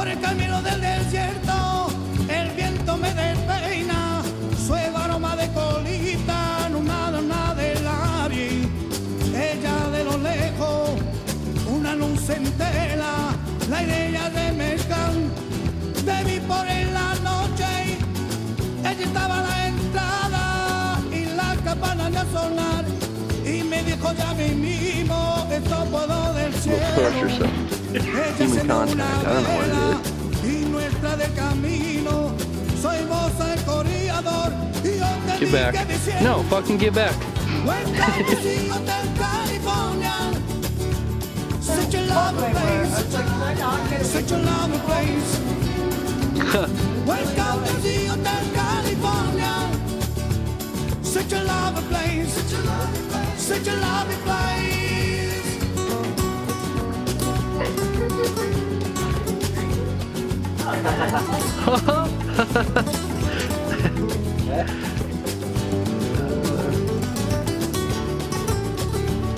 Por el camino del desierto, el viento me despeina, suave aroma de colita, no nada de labio. Ella de lo lejos, una luz entera, la idea de mezcal, te vi por en la noche, ella estaba a la entrada y la campana de sonar, y me dijo ya mismo, esto puedo del cielo. Ella se una vela y nuestra de camino, soy vos el corredor y yo te Get back. No, fucking get back. Such a lovely place, such a lovely place. Welcome to the Hotel California. Such a lovely place, such a lovely place.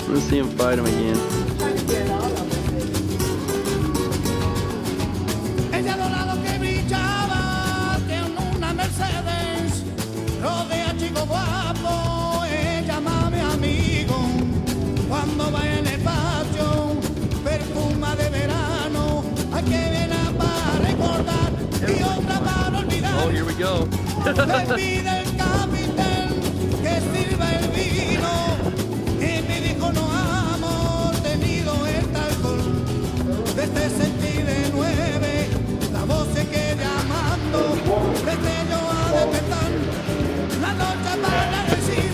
Let's see him fight him again. Ella dorado que brillaba, tiene una Mercedes, rodea chico guapo, ella mami amigo, cuando va en el patio, perfuma de verano, hay que verla para recordar y otra para olvidar. Oh, here we go. Le pide el capitán que sirva el vino, y me dijo no amo tenido el alcohol, desde 69 la voz se queda llamando, desde yo a despertar, la noche para decir,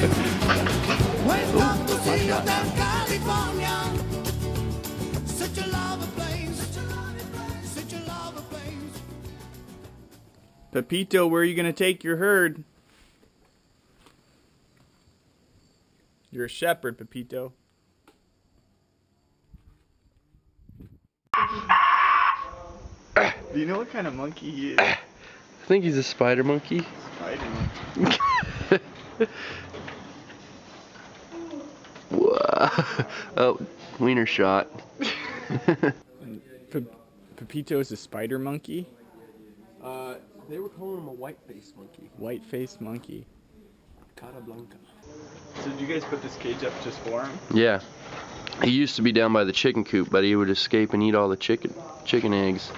welcome to the Hotel California, such a lovely place, such a lovely place. Pepito, where are you going to take your herd? You're a shepherd, Pepito. Do you know what kind of monkey he is? I think he's a spider monkey. Spider monkey. Whoa. Oh, wiener shot. Pepito is a spider monkey? They were calling him a white-faced monkey. White-faced monkey. Casablanca. So did you guys put this cage up just for him? Yeah. He used to be down by the chicken coop, but he would escape and eat all the chicken eggs.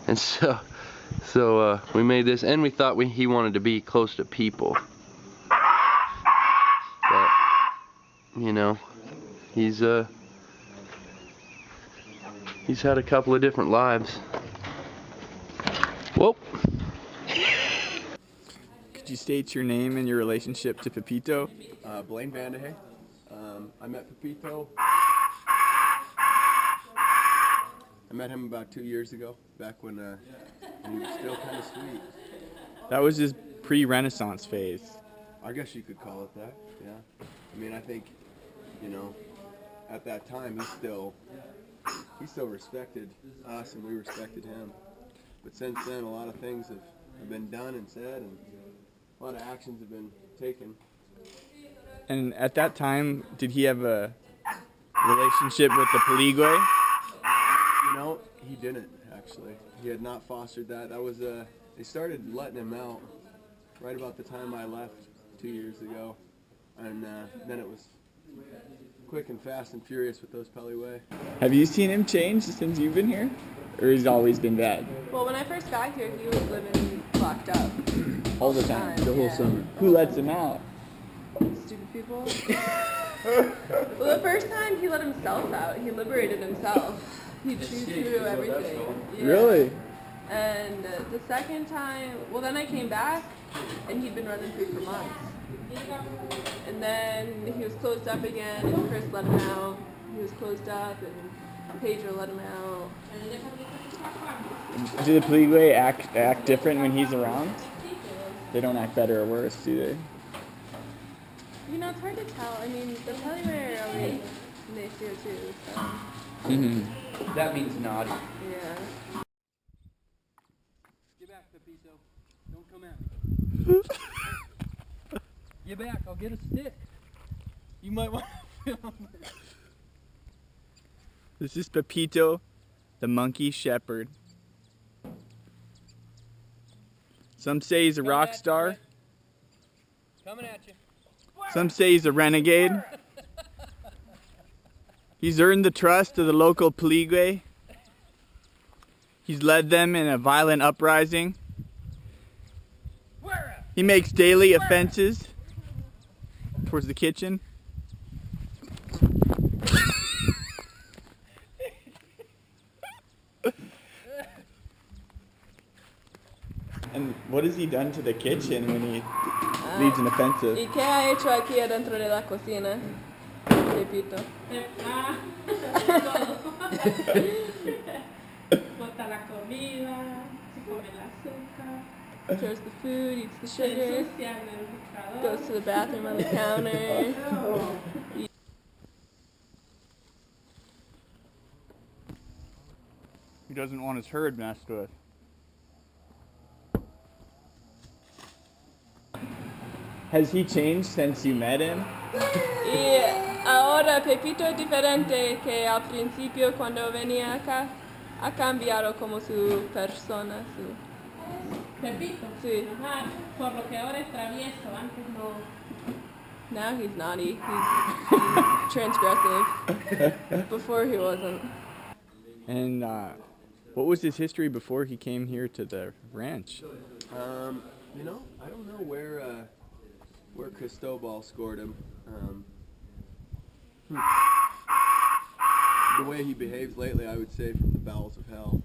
And so we made this, and we thought he wanted to be close to people. But, you know, he's had a couple of different lives. Whoa. Could you state your name and your relationship to Pepito? Blaine Vanderhay. I met Pepito. I met him about 2 years ago, back when he was still kind of sweet. That was his pre-Renaissance phase. I guess you could call it that, yeah. I mean, I think, you know, at that time he still respected us and we respected him. But since then, a lot of things have been done and said, and a lot of actions have been taken. And at that time, did he have a relationship with the Peligüe? You know, he didn't, actually. He had not fostered that. That was, they started letting him out right about the time I left 2 years ago. And then it was quick and fast and furious with those Peligüe. Have you seen him change since you've been here? Or he's always been bad? Well, when I first got here, he was living locked up. All the time, the whole yeah. summer. Who lets him out? Stupid people. Well, the first time he let himself out, he liberated himself. He chewed through everything. Yeah. Really? And the second time, well, then I came back, and he'd been running free for months. And then he was closed up again, and Chris let him out. He was closed up, and Pedro let him out. Do the Peligüe act different when he's around? They don't act better or worse, do they? You know, it's hard to tell. I mean, the Peligüe are always nice here too, so. Mm-hmm. That means naughty. Yeah. Get back, Pepito. Don't come at me. Get back, I'll get a stick. You might want to film it. This is Pepito, the monkey shepherd. Some say he's a rock star. Coming at you. Some say he's a renegade. He's earned the trust of the local Puligwe. He's led them in a violent uprising. He makes daily offenses towards the kitchen. And what has he done to the kitchen when he leads an offensive? ¿Y qué ha hecho aquí adentro de la cocina, Pepito? Bota la comida, se come el azúcar, Throws the food, eats the sugar, ensucia en el buscador. goes to the bathroom on the counter. He doesn't want his herd messed with. Has he changed since you met him? Y ahora Pepito es diferente que al principio cuando venía acá. Ha cambiado como su persona, Pepito. Sí. Ajá, por lo que ahora es travieso, antes no. Now he's naughty. He's transgressive. Before he wasn't. And what was his history before he came here to the ranch? You know, I don't know where Cristobal scored him. The way he behaves lately, I would say from the bowels of hell.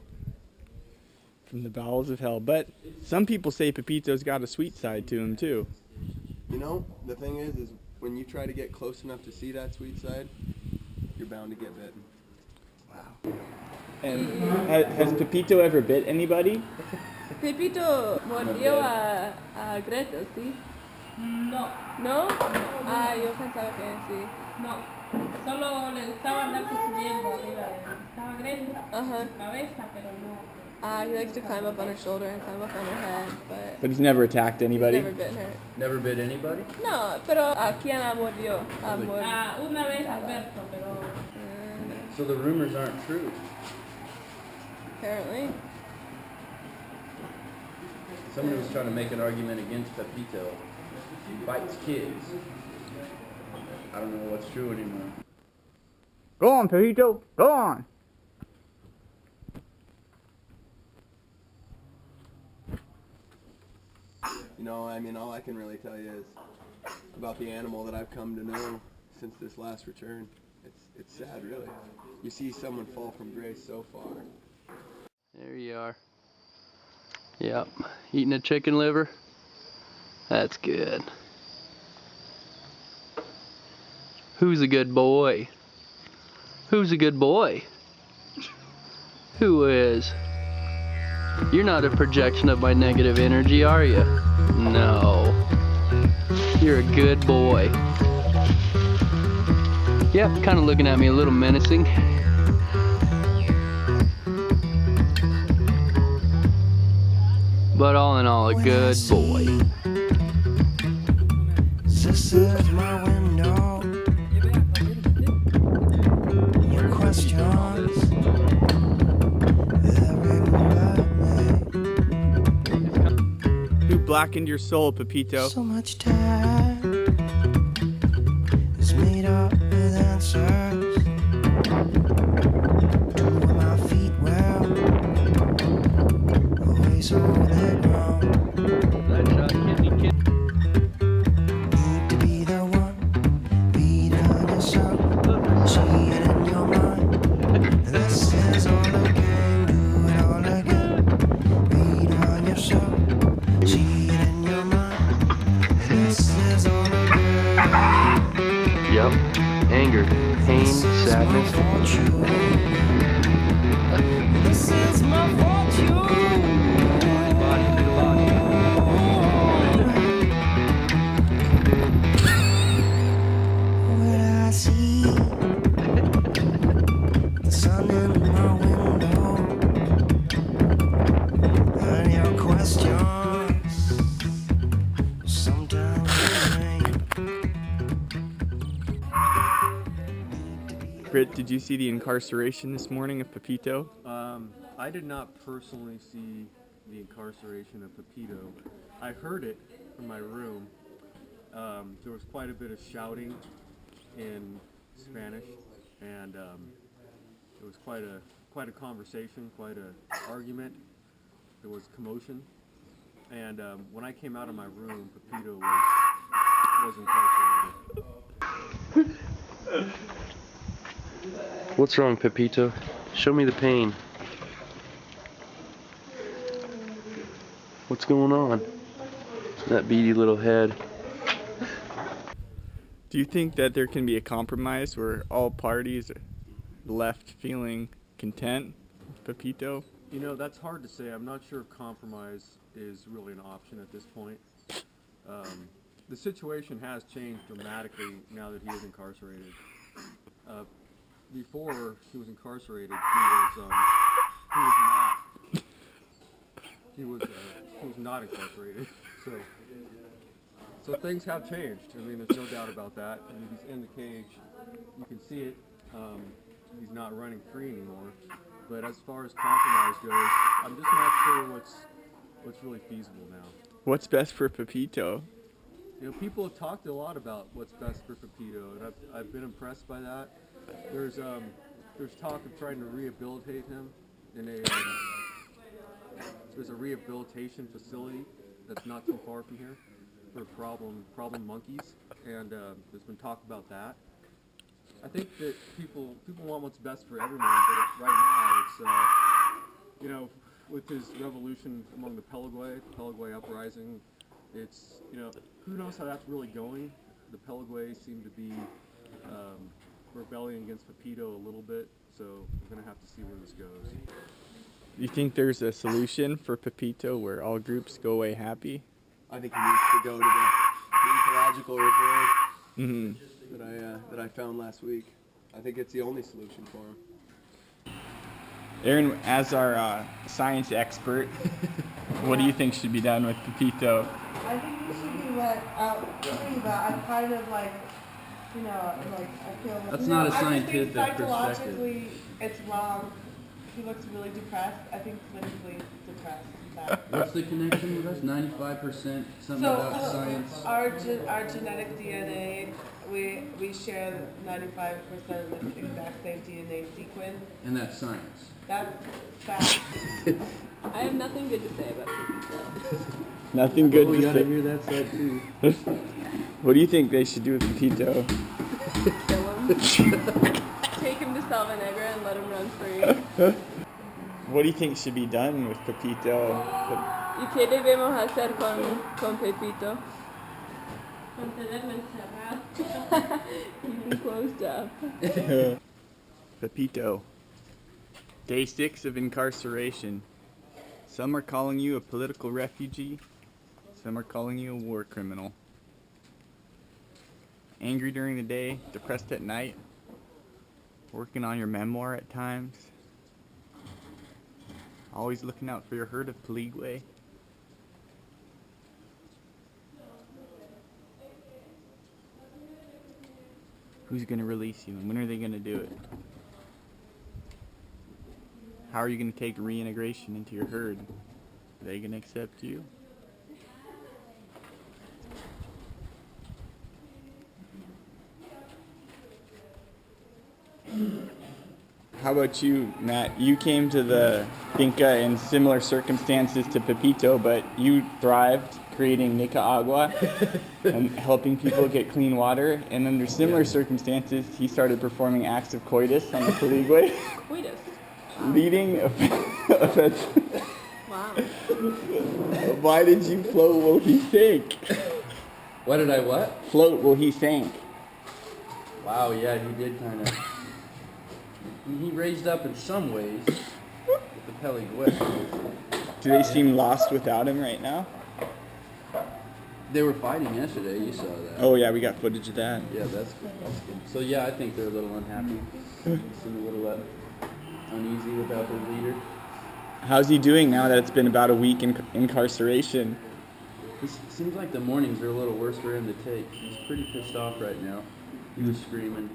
From the bowels of hell. But some people say Pepito's got a sweet side to him too. You know, the thing is when you try to get close enough to see that sweet side, you're bound to get bitten. Wow. And has Pepito ever bit anybody? Pepito mordió a Greta, ¿sí? No, ¿No? Ah, yo pensaba que sí. no. Solo le gustaba andarse subiendo arriba de él. Estaba Greta, Ajá. su cabeza, pero no. He likes to climb up on her shoulder and climb up on her head, but But he's never attacked he's anybody? never bitten her. Never bit anybody? No, pero ¿a quién la mordió? Una vez Alberto, pero So the rumors aren't true. Apparently. Somebody was trying to make an argument against Pepito. He bites kids. I don't know what's true anymore. Go on, Pepito. Go on. You know, I mean, all I can really tell you is about the animal that I've come to know since this last return. It's sad, really. You see someone fall from grace so far. There you are. Yep, eating a chicken liver. That's good. Who's a good boy? Who's a good boy? Who is? You're not a projection of my negative energy, are you? No. You're a good boy. Yep, kind of looking at me a little menacing. But all in all, a good boy. This is my window. Your questions. Who blackened your soul, Pepito? So much time is made up with answers. To where my feet well, away so they grow. Need to be the one, beat on yourself, see it in your mind. This is all again, do it all again. Beat on yourself, see it in your mind. This is all again. Yep, anger, pain, sadness. This is my fortune. What I see, the sun in my window, and your questions sometimes rain. Britt, did you see the incarceration this morning of Pepito? I did not personally see the incarceration of Pepito. I heard it from my room. There was quite a bit of shouting in Spanish, and it was quite a conversation, quite an argument. There was commotion, and when I came out of my room, Pepito was incarcerated. What's wrong, Pepito? Show me the pain. What's going on? That beady little head. Do you think that there can be a compromise where all parties are left feeling content with Pepito? You know, that's hard to say. I'm not sure if compromise is really an option at this point. The situation has changed dramatically now that he is incarcerated. Before he was incarcerated, he was not incarcerated. So things have changed. I mean, there's no doubt about that. I mean, he's in the cage. You can see it. He's not running free anymore. But as far as compromise goes, I'm just not sure what's really feasible now. What's best for Pepito? You know, people have talked a lot about what's best for Pepito, and I've been impressed by that. There's talk of trying to rehabilitate him in there's a rehabilitation facility that's not too far from here for problem monkeys, and there's been talk about that. I think that people want what's best for everyone, but right now it's you know, with his revolution among the Pelagway uprising, it's, you know, who knows how that's really going. The Pelagway seem to be rebelling against Pepito a little bit, so we're gonna have to see where this goes. You think there's a solution for Pepito where all groups go away happy? I think he needs to go to the ecological reserve that I found last week. I think it's the only solution for him. Aaron, as our science expert, what do you think should be done with Pepito? I think he should be let out free, but I kind of like, you know, like I feel like... That's not a scientific I think perspective. psychologically it's wrong. He looks really depressed. I think clinically depressed. What's the connection with us? 95%, something about science. Our genetic DNA, we share 95% of the exact same DNA sequence. And that's science. That's fact. I have nothing good to say about Pepito. Nothing good We to gotta say. hear that side too. What do you think they should do with Pepito? Kill him. Take him to Salvanegra and let him run free. What do you think should be done with Pepito? ¿Y qué debemos hacer con Pepito? Mantenerlo encerrado. Keep him closed up. Pepito. Day 6 of incarceration. Some are calling you a political refugee. Some are calling you a war criminal. Angry during the day, depressed at night. Working on your memoir at times. Always looking out for your herd of Pelagway. Who's going to release you and when are they going to do it? How are you going to take reintegration into your herd? Are they going to accept you? How about you, Matt? You came to the Finca in similar circumstances to Pepito, but you thrived creating Nicaragua and helping people get clean water. And under similar circumstances, he started performing acts of coitus on the Pelagway. Coitus. Leading offense. Wow. Why did you float while he sank? What did I what? Float while he sank. Wow, yeah, he did kind of. He raised up in some ways with the Pelagway. Do they seem lost without him right now? They were fighting yesterday, you saw that. Oh yeah, we got footage of that. Yeah, that's good. So yeah, I think they're a little unhappy. Seem a little uneasy without their leader. How's he doing now that it's been about a week in incarceration? It seems like the mornings are a little worse for him to take. He's pretty pissed off right now. He was screaming.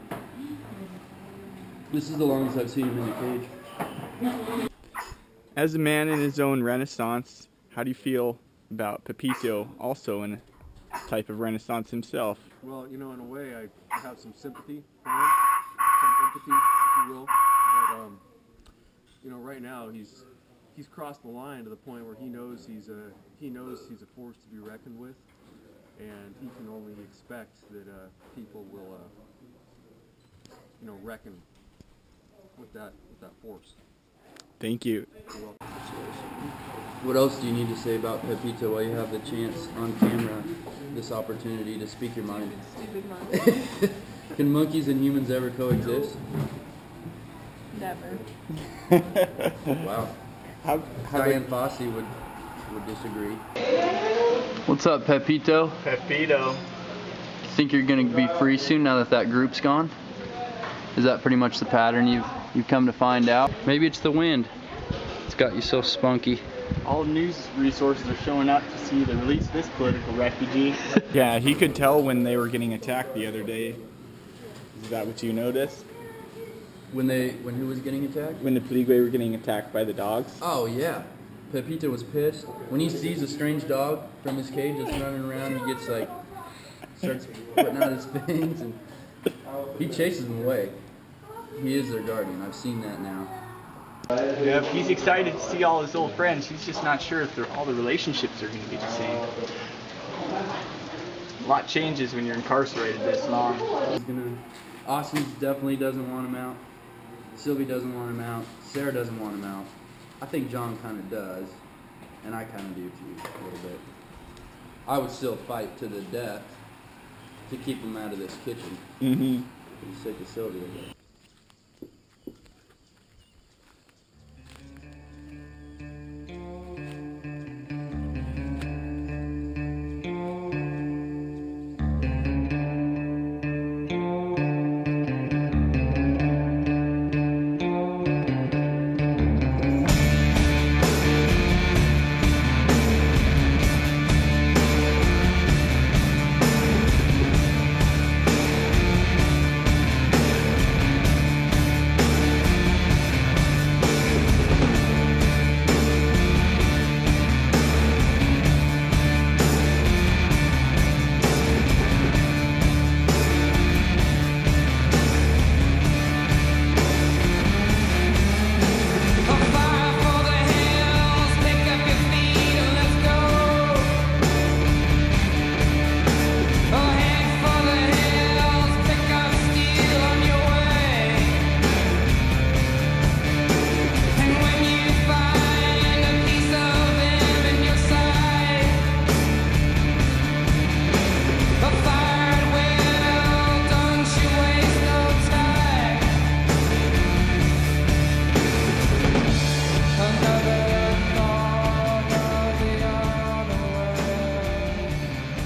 This is the longest I've seen him in the cage. As a man in his own renaissance, how do you feel about Pepito also in a type of renaissance himself? Well, you know, in a way, I have some sympathy for him, some empathy, if you will. But you know, right now he's crossed the line to the point where he knows he's a force to be reckoned with, and he can only expect that people will, you know, reckon with that force. Thank you. What else do you need to say about Pepito while you have the chance on camera, this opportunity to speak your mind? Stupid monkey. Can monkeys and humans ever coexist? Never. Wow. How Diane Fossey would disagree. What's up, Pepito? Pepito. Think you're gonna be free soon now that that group's gone? Is that pretty much the pattern you've come to find out? Maybe it's the wind. It's got you so spunky. All news resources are showing up to see the release of this political refugee. Yeah, he could tell when they were getting attacked the other day. Is that what you noticed? When who was getting attacked? When the Peligwe were getting attacked by the dogs? Oh yeah. Pepito was pissed. When he sees a strange dog from his cage that's running around, he gets like, starts putting out his fangs and he chases them away. He is their guardian. I've seen that now. Yeah, he's excited to see all his old friends. He's just not sure if all the relationships are going to be the same. A lot changes when you're incarcerated this long. Austin definitely doesn't want him out. Sylvie doesn't want him out. Sarah doesn't want him out. I think John kind of does, and I kind of do too, a little bit. I would still fight to the death to keep him out of this kitchen. Mm-hmm. For the sake of Sylvia.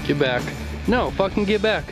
Get back. No, fucking get back.